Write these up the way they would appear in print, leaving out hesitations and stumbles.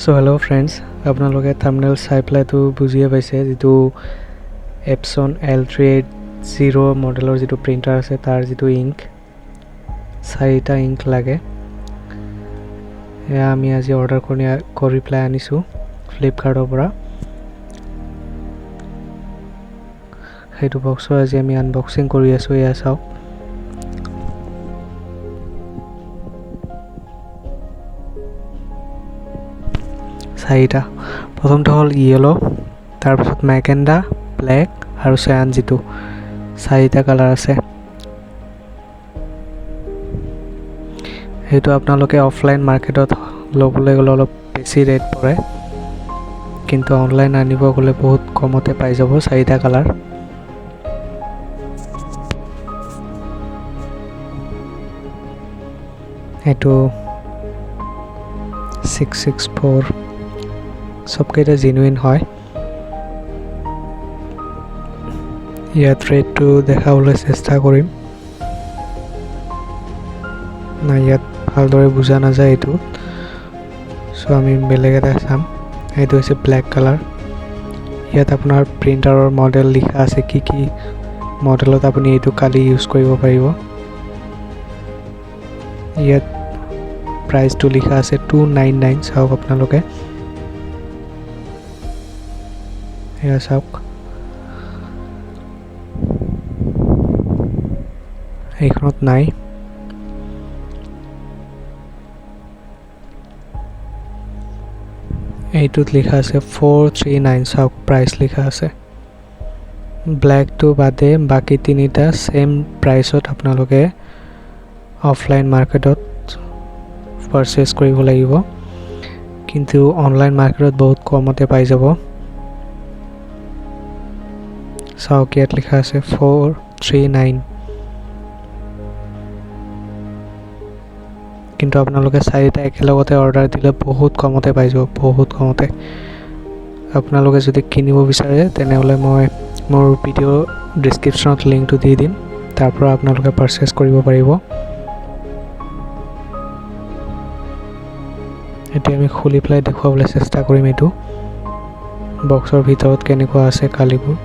So hello friends, আপোনালোকে thumbnail চাই পেলাই তো বুজিয়ে পাইছে যেটো Epson L380 মডেলৰ যেটো প্ৰিন্টাৰ আছে তাৰ যেটো ইংক 4টা ইংক লাগে এয়া আমি আজি অৰ্ডাৰ কৰি প্লাই আনিছো ফ্লিপকাৰ্টৰ পৰা হেতু বক্সৰ আজি আমি আনবক্সিং কৰি আছো এয়া চাওক চাৰিটা প্ৰথমটো হল ইয়েলো তাৰ পিছত ম্যাগেন্টা ব্ল্যাক আৰু CYAN যেটো চাৰিটা কালাৰ আছে হেতু আপোনালোকে অফলাইন মাৰ্কেটত লবলৈ গলে অলপ বেছি ৰেট পৰে কিন্তু অনলাইন আনিব গলে বহুত কমতে পাই যাব চাৰিটা কালাৰ হেতু 664 सबकेटा जेन्युइन হয় ইয়াত ৰেটটো দেখাবলৈ চেষ্টা কৰিম না ইয়াত ভালদৰে বুজা নাযায় এটো সো আমি বেলেগ এটা চাম এটো হৈছে ব্ল্যাক কালাৰ ইয়াত আপোনাৰ প্ৰিন্টাৰৰ মডেল লিখা আছে কি কি মডেলত আপুনি এটো কালি ইউজ কৰিব পাৰিব ইয়াত প্ৰাইচটো লিখা আছে 299 চাওক আপোনালোকে এয়া চাওক এইখনত নাই এইটোত লিখা আছে 439 চাওক প্ৰাইস লিখা আছে ব্ল্যাক টু বাদে বাকি তিনিটা সেম প্ৰাইসত আপোনালোকে অফলাইন মাৰ্কেটত পাৰচেজ কৰিব লাগিব কিন্তু অনলাইন মাৰ্কেটত বহুত কমতে পাই যাব চাওক ইয়াত লিখা আছে 439 কিন্তু আপোনালোকে চাৰিটা একেলগতে অৰ্ডাৰ দিলে বহুত কমতে পাই যাব বহুত কমতে আপোনালোকে যদি কিনিব বিচাৰে তেনেহলে মই মোৰ ভিডিও ডেসক্ৰিপচনত লিংকটো দি দিম তাৰ পৰা আপোনালোকে পাৰচেজ কৰিব পাৰিব এতিয়া আমি খুলি প্লাই দেখুৱাবলৈ চেষ্টা কৰিম এটো বক্সৰ ভিতৰত কেনেকুৱা আছে কালিবোৰ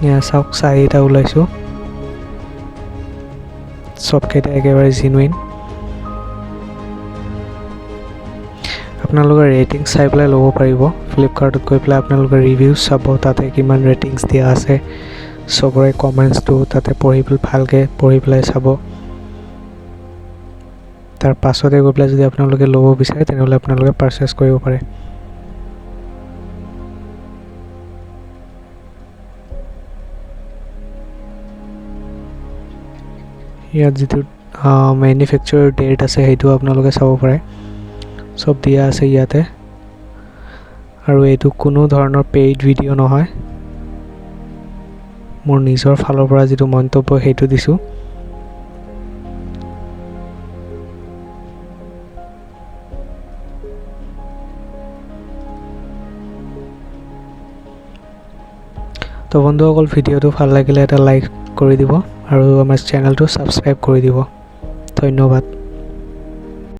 ইয়া চাওক চাৰিটা ওলাইছো সবকেটা একেবাৰে জেনুইন আপোনালোকৰ ৰেটিং চাই পেলাই ল'ব পাৰিব ফ্লিপকাৰ্টত গৈ পেলাই আপোনালোকৰ ৰিভিউ চাব তাতে কিমান ৰেটিংছ দিয়া আছে সবৰে কমেন্টছটো তাতে ভালকে পঢ়ি পেলাই চাব তাৰ পাছতে গৈ পেলাই যদি আপোনালোকে ল'ব বিচাৰে তেনেহলে আপোনালোকে পাৰচেজ কৰিব পাৰে ইয়াত যেটো ম্যানুফ্যাকচাৰাৰ ডেট আছে হেতু আপোনালোকে চাব পাৰে সব দিয়া আছে ইয়াতে আৰু এটো কোনো ধৰণৰ পেইড ভিডিও নহয় মোৰ নিজৰ ফালৰ পৰা যেটো মন্তব্য হেতু দিছো তো বন্ধুসকল ভিডিওটো ভাল লাগিলে এটা লাইক কৰি দিব আৰু আমাৰ চেনেলটো সাবস্ক্ৰাইব কৰি দিব ধন্যবাদ